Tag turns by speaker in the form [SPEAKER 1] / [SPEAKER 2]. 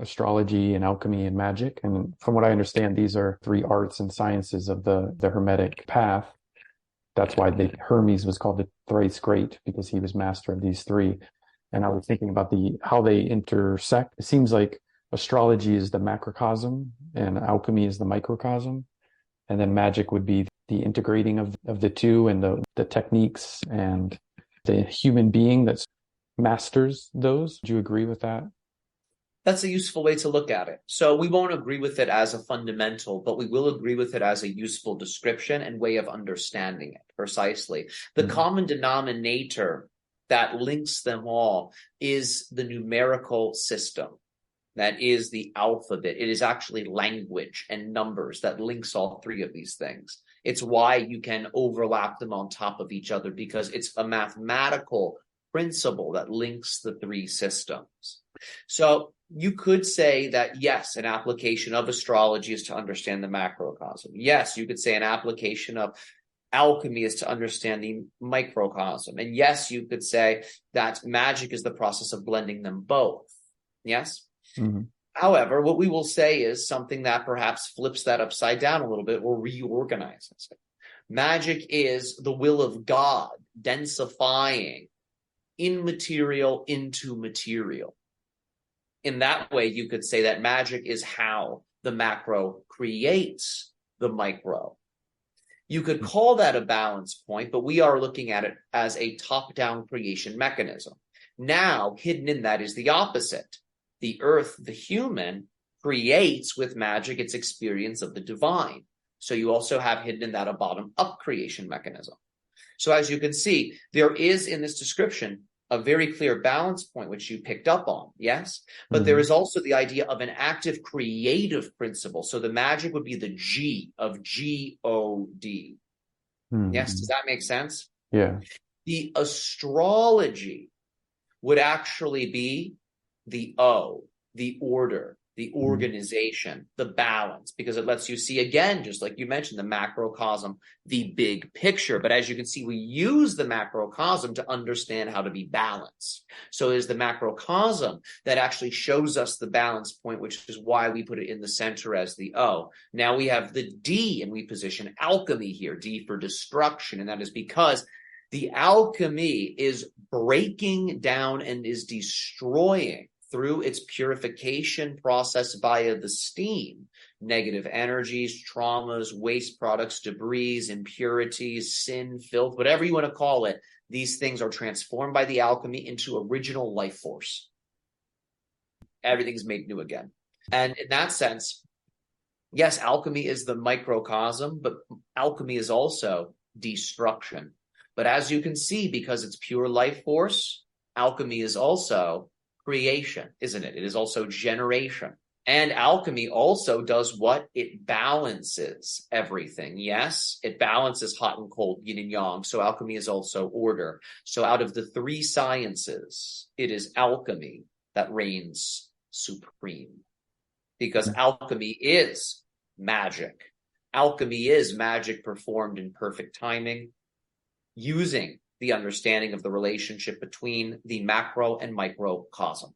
[SPEAKER 1] astrology and alchemy and magic. And from what I understand, these are three arts and sciences of the Hermetic path. That's why Hermes was called the thrice great, because he was master of these three. And I was thinking about how they intersect. It seems like astrology is the macrocosm and alchemy is the microcosm. And then magic would be the integrating of the two, and the techniques and the human being that masters those. Do you agree with that?
[SPEAKER 2] That's a useful way to look at it. So we won't agree with it as a fundamental, but we will agree with it as a useful description and way of understanding it precisely. The common denominator that links them all is the numerical system. That is the alphabet. It is actually language and numbers that links all three of these things. It's why you can overlap them on top of each other, because it's a mathematical principle that links the three systems. So you could say that, yes, an application of astrology is to understand the macrocosm. Yes, you could say an application of alchemy is to understand the microcosm. And yes, you could say that magic is the process of blending them both. Yes?
[SPEAKER 1] Mm-hmm.
[SPEAKER 2] However, what we will say is something that perhaps flips that upside down a little bit or reorganizes it. Magic is the will of God densifying immaterial into material. In that way, you could say that magic is how the macro creates the micro. You could call that a balance point, but we are looking at it as a top-down creation mechanism. Now, hidden in that is the opposite. The earth, the human, creates with magic its experience of the divine. So you also have hidden in that a bottom-up creation mechanism. So as you can see, there is in this description a very clear balance point, which you picked up on, yes? But there is also the idea of an active creative principle. So the magic would be the G of G-O-D. Yes, does that make sense?
[SPEAKER 1] Yeah.
[SPEAKER 2] The astrology would actually be the O, the order, the organization, the balance, because it lets you see, again, just like you mentioned, the macrocosm, the big picture. But as you can see, we use the macrocosm to understand how to be balanced. So it is the macrocosm that actually shows us the balance point, which is why we put it in the center as the O. Now we have the D, and we position alchemy here, D for destruction. And that is because the alchemy is breaking down and is destroying through its purification process via the steam, negative energies, traumas, waste products, debris, impurities, sin, filth, whatever you want to call it. These things are transformed by the alchemy into original life force. Everything's made new again. And in that sense, yes, alchemy is the microcosm, but alchemy is also destruction. But as you can see, because it's pure life force, alchemy is also creation, isn't it? It is also generation. And alchemy also does what? It balances everything. Yes, it balances hot and cold, yin and yang. So alchemy is also order. So out of the three sciences, it is alchemy that reigns supreme. Because alchemy is magic. Alchemy is magic performed in perfect timing, using the understanding of the relationship between the macro and microcosm.